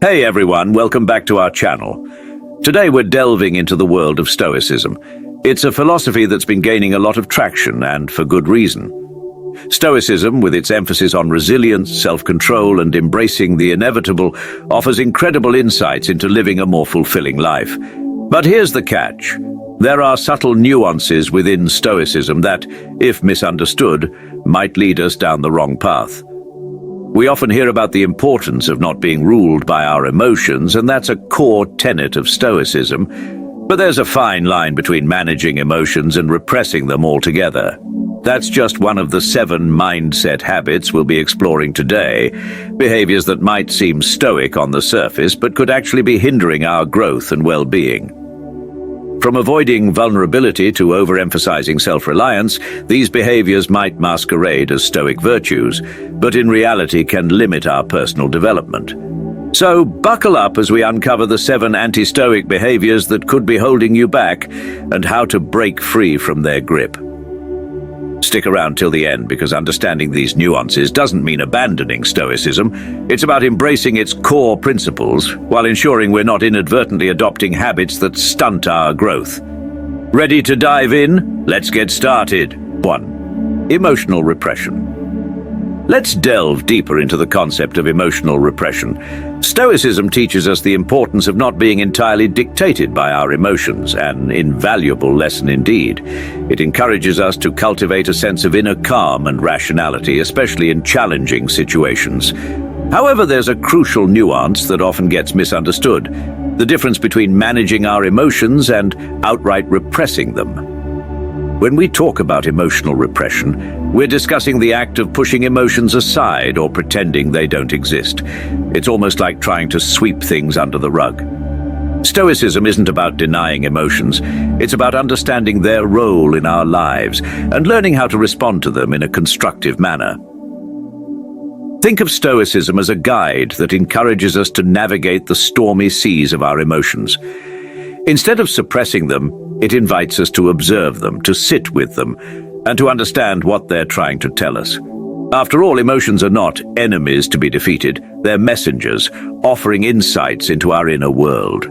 Hey everyone, welcome back to our channel. Today we're delving into the world of Stoicism. It's a philosophy that's been gaining a lot of traction, and for good reason. Stoicism, with its emphasis on resilience, self-control, and embracing the inevitable, offers incredible insights into living a more fulfilling life. But here's the catch. There are subtle nuances within Stoicism that, if misunderstood, might lead us down the wrong path. We often hear about the importance of not being ruled by our emotions, and that's a core tenet of Stoicism. But there's a fine line between managing emotions and repressing them altogether. That's just one of the 7 mindset habits we'll be exploring today, behaviors that might seem stoic on the surface, but could actually be hindering our growth and well-being. From avoiding vulnerability to overemphasizing self-reliance, these behaviors might masquerade as stoic virtues, but in reality can limit our personal development. So buckle up as we uncover the 7 anti-stoic behaviors that could be holding you back and how to break free from their grip. Stick around till the end, because understanding these nuances doesn't mean abandoning Stoicism. It's about embracing its core principles while ensuring we're not inadvertently adopting habits that stunt our growth. Ready to dive in? Let's get started. 1. Emotional repression. Let's delve deeper into the concept of emotional repression. Stoicism teaches us the importance of not being entirely dictated by our emotions, an invaluable lesson indeed. It encourages us to cultivate a sense of inner calm and rationality, especially in challenging situations. However, there's a crucial nuance that often gets misunderstood: the difference between managing our emotions and outright repressing them. When we talk about emotional repression, we're discussing the act of pushing emotions aside or pretending they don't exist. It's almost like trying to sweep things under the rug. Stoicism isn't about denying emotions. It's about understanding their role in our lives and learning how to respond to them in a constructive manner. Think of Stoicism as a guide that encourages us to navigate the stormy seas of our emotions. Instead of suppressing them, it invites us to observe them, to sit with them, and to understand what they're trying to tell us. After all, emotions are not enemies to be defeated. They're messengers, offering insights into our inner world.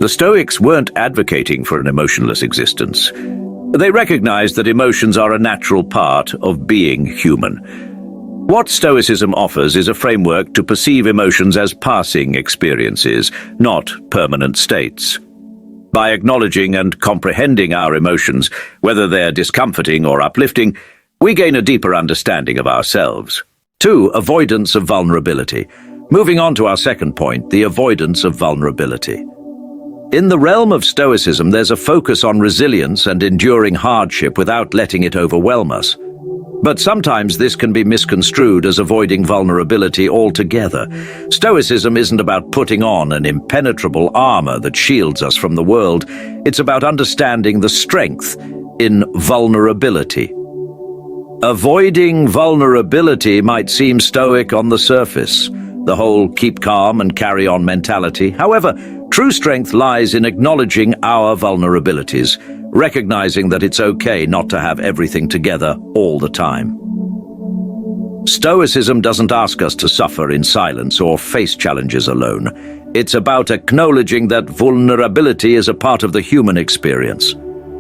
The Stoics weren't advocating for an emotionless existence. They recognized that emotions are a natural part of being human. What Stoicism offers is a framework to perceive emotions as passing experiences, not permanent states. By acknowledging and comprehending our emotions, whether they're discomforting or uplifting, we gain a deeper understanding of ourselves. 2. Avoidance of vulnerability. Moving on to our second point, the avoidance of vulnerability. In the realm of Stoicism, there's a focus on resilience and enduring hardship without letting it overwhelm us. But sometimes this can be misconstrued as avoiding vulnerability altogether. Stoicism isn't about putting on an impenetrable armor that shields us from the world. It's about understanding the strength in vulnerability. Avoiding vulnerability might seem stoic on the surface, the whole keep calm and carry on mentality. However, true strength lies in acknowledging our vulnerabilities, recognizing that it's okay not to have everything together all the time. Stoicism doesn't ask us to suffer in silence or face challenges alone. It's about acknowledging that vulnerability is a part of the human experience.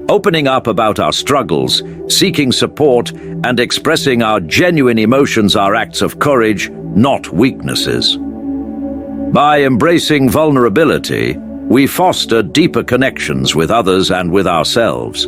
Opening up about our struggles, seeking support, and expressing our genuine emotions are acts of courage, not weaknesses. By embracing vulnerability, we foster deeper connections with others and with ourselves.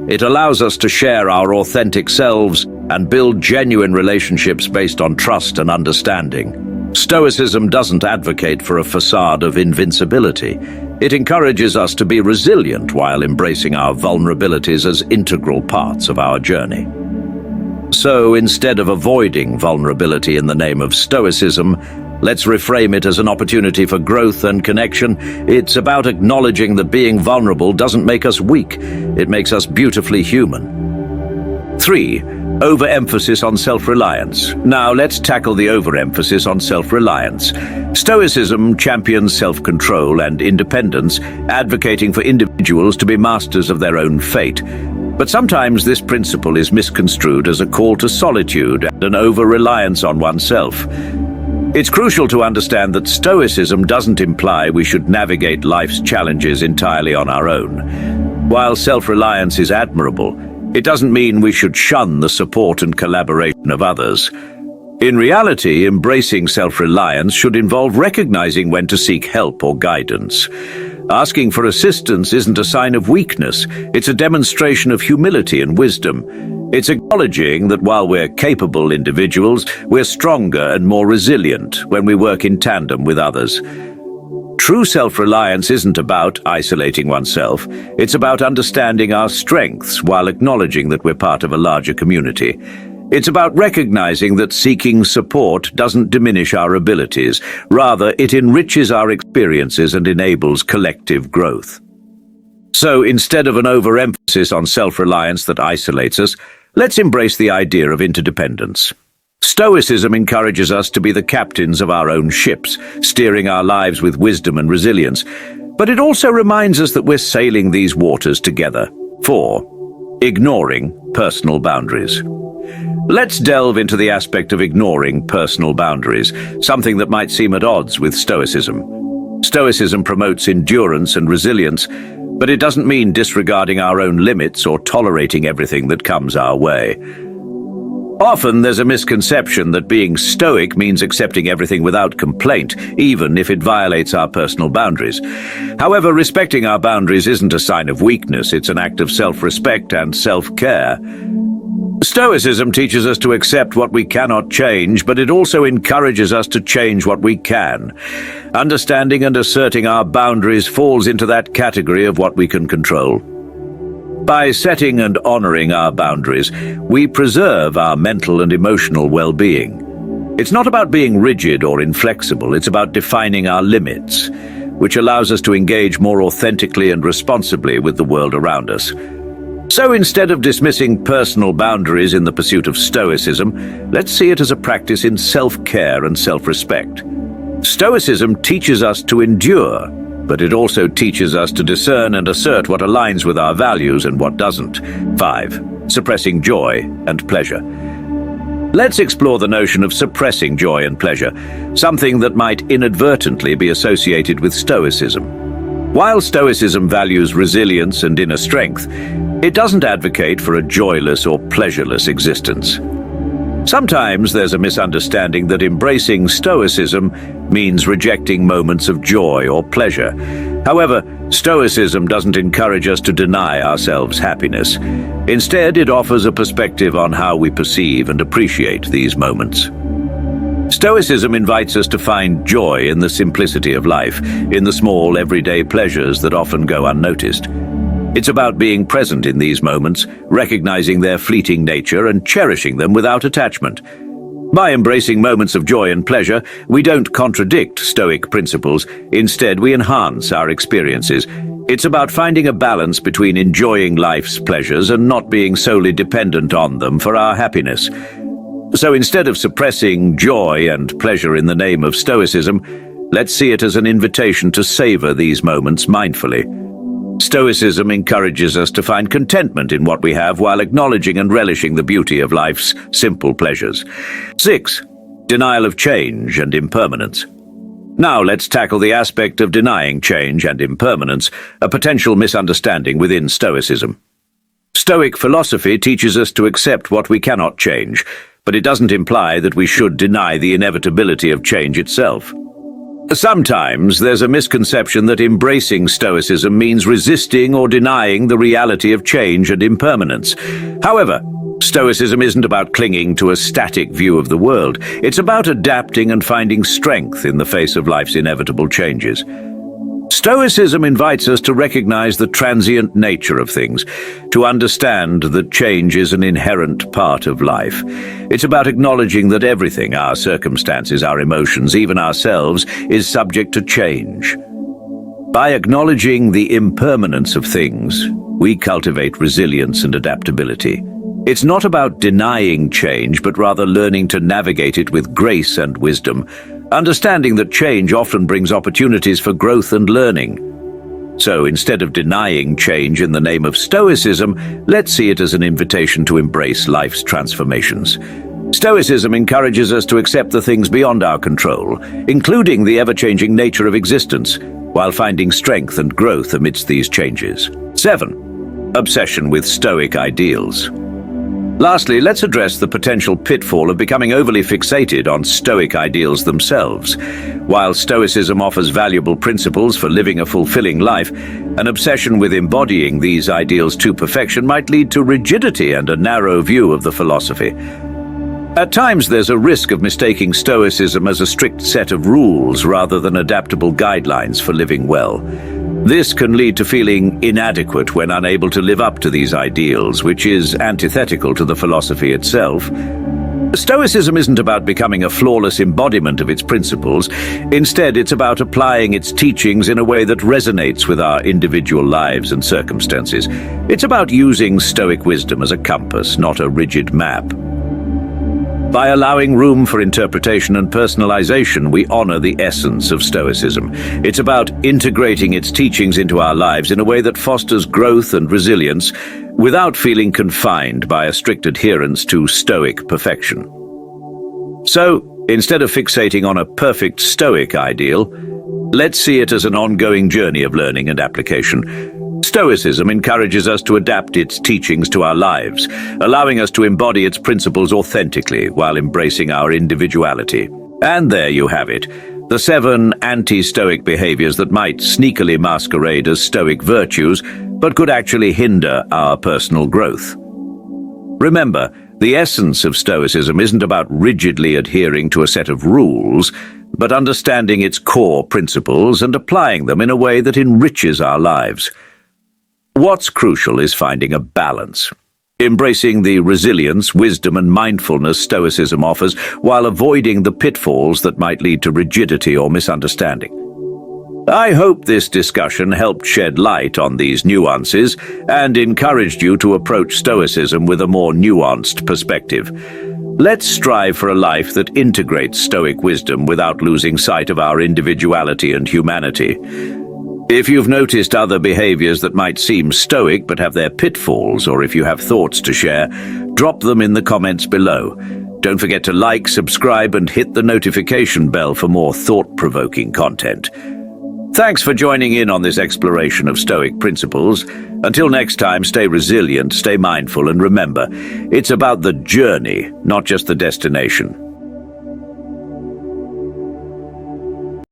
It allows us to share our authentic selves and build genuine relationships based on trust and understanding. Stoicism doesn't advocate for a facade of invincibility. It encourages us to be resilient while embracing our vulnerabilities as integral parts of our journey. So instead of avoiding vulnerability in the name of Stoicism, let's reframe it as an opportunity for growth and connection. It's about acknowledging that being vulnerable doesn't make us weak. It makes us beautifully human. 3. Overemphasis on self-reliance. Now let's tackle the overemphasis on self-reliance. Stoicism champions self-control and independence, advocating for individuals to be masters of their own fate. But sometimes this principle is misconstrued as a call to solitude and an over-reliance on oneself. It's crucial to understand that Stoicism doesn't imply we should navigate life's challenges entirely on our own. While self-reliance is admirable, it doesn't mean we should shun the support and collaboration of others. In reality, embracing self-reliance should involve recognizing when to seek help or guidance. Asking for assistance isn't a sign of weakness, it's a demonstration of humility and wisdom. It's acknowledging that while we're capable individuals, we're stronger and more resilient when we work in tandem with others. True self-reliance isn't about isolating oneself, it's about understanding our strengths while acknowledging that we're part of a larger community. It's about recognizing that seeking support doesn't diminish our abilities, rather it enriches our experiences and enables collective growth. So instead of an overemphasis on self-reliance that isolates us, let's embrace the idea of interdependence. Stoicism encourages us to be the captains of our own ships, steering our lives with wisdom and resilience. But it also reminds us that we're sailing these waters together. 4. Ignoring personal boundaries. Let's delve into the aspect of ignoring personal boundaries, something that might seem at odds with Stoicism. Stoicism promotes endurance and resilience, but it doesn't mean disregarding our own limits or tolerating everything that comes our way. Often there's a misconception that being stoic means accepting everything without complaint, even if it violates our personal boundaries. However, respecting our boundaries isn't a sign of weakness, it's an act of self-respect and self-care. Stoicism teaches us to accept what we cannot change, but it also encourages us to change what we can. Understanding and asserting our boundaries falls into that category of what we can control. By setting and honoring our boundaries, we preserve our mental and emotional well-being. It's not about being rigid or inflexible, it's about defining our limits, which allows us to engage more authentically and responsibly with the world around us. So instead of dismissing personal boundaries in the pursuit of Stoicism, let's see it as a practice in self-care and self-respect. Stoicism teaches us to endure, but it also teaches us to discern and assert what aligns with our values and what doesn't. 5. Suppressing joy and pleasure. Let's explore the notion of suppressing joy and pleasure, something that might inadvertently be associated with Stoicism. While Stoicism values resilience and inner strength, it doesn't advocate for a joyless or pleasureless existence. Sometimes there's a misunderstanding that embracing Stoicism means rejecting moments of joy or pleasure. However, Stoicism doesn't encourage us to deny ourselves happiness. Instead, it offers a perspective on how we perceive and appreciate these moments. Stoicism invites us to find joy in the simplicity of life, in the small, everyday pleasures that often go unnoticed. It's about being present in these moments, recognizing their fleeting nature and cherishing them without attachment. By embracing moments of joy and pleasure, we don't contradict Stoic principles. Instead, we enhance our experiences. It's about finding a balance between enjoying life's pleasures and not being solely dependent on them for our happiness. So instead of suppressing joy and pleasure in the name of Stoicism, let's see it as an invitation to savor these moments mindfully. Stoicism encourages us to find contentment in what we have while acknowledging and relishing the beauty of life's simple pleasures. 6. Denial of change and impermanence. Now let's tackle the aspect of denying change and impermanence, a potential misunderstanding within Stoicism. Stoic philosophy teaches us to accept what we cannot change, but it doesn't imply that we should deny the inevitability of change itself. Sometimes there's a misconception that embracing Stoicism means resisting or denying the reality of change and impermanence. However, Stoicism isn't about clinging to a static view of the world. It's about adapting and finding strength in the face of life's inevitable changes. Stoicism invites us to recognize the transient nature of things, to understand that change is an inherent part of life. It's about acknowledging that everything, our circumstances, our emotions, even ourselves, is subject to change. By acknowledging the impermanence of things, we cultivate resilience and adaptability. It's not about denying change, but rather learning to navigate it with grace and wisdom, understanding that change often brings opportunities for growth and learning. So instead of denying change in the name of Stoicism, let's see it as an invitation to embrace life's transformations. Stoicism encourages us to accept the things beyond our control, including the ever-changing nature of existence, while finding strength and growth amidst these changes. 7. Obsession with Stoic ideals. Lastly, let's address the potential pitfall of becoming overly fixated on Stoic ideals themselves. While Stoicism offers valuable principles for living a fulfilling life, an obsession with embodying these ideals to perfection might lead to rigidity and a narrow view of the philosophy. At times, there's a risk of mistaking Stoicism as a strict set of rules rather than adaptable guidelines for living well. This can lead to feeling inadequate when unable to live up to these ideals, which is antithetical to the philosophy itself. Stoicism isn't about becoming a flawless embodiment of its principles. Instead, it's about applying its teachings in a way that resonates with our individual lives and circumstances. It's about using Stoic wisdom as a compass, not a rigid map. By allowing room for interpretation and personalization, we honor the essence of Stoicism. It's about integrating its teachings into our lives in a way that fosters growth and resilience without feeling confined by a strict adherence to Stoic perfection. So, instead of fixating on a perfect Stoic ideal, let's see it as an ongoing journey of learning and application. Stoicism encourages us to adapt its teachings to our lives, allowing us to embody its principles authentically while embracing our individuality. And there you have it, the 7 anti-Stoic behaviors that might sneakily masquerade as Stoic virtues, but could actually hinder our personal growth. Remember, the essence of Stoicism isn't about rigidly adhering to a set of rules, but understanding its core principles and applying them in a way that enriches our lives. What's crucial is finding a balance, embracing the resilience, wisdom, and mindfulness Stoicism offers while avoiding the pitfalls that might lead to rigidity or misunderstanding. I hope this discussion helped shed light on these nuances and encouraged you to approach Stoicism with a more nuanced perspective. Let's strive for a life that integrates Stoic wisdom without losing sight of our individuality and humanity. If you've noticed other behaviors that might seem Stoic but have their pitfalls, or if you have thoughts to share, drop them in the comments below. Don't forget to like, subscribe, and hit the notification bell for more thought-provoking content. Thanks for joining in on this exploration of Stoic principles. Until next time, stay resilient, stay mindful, and remember, it's about the journey, not just the destination.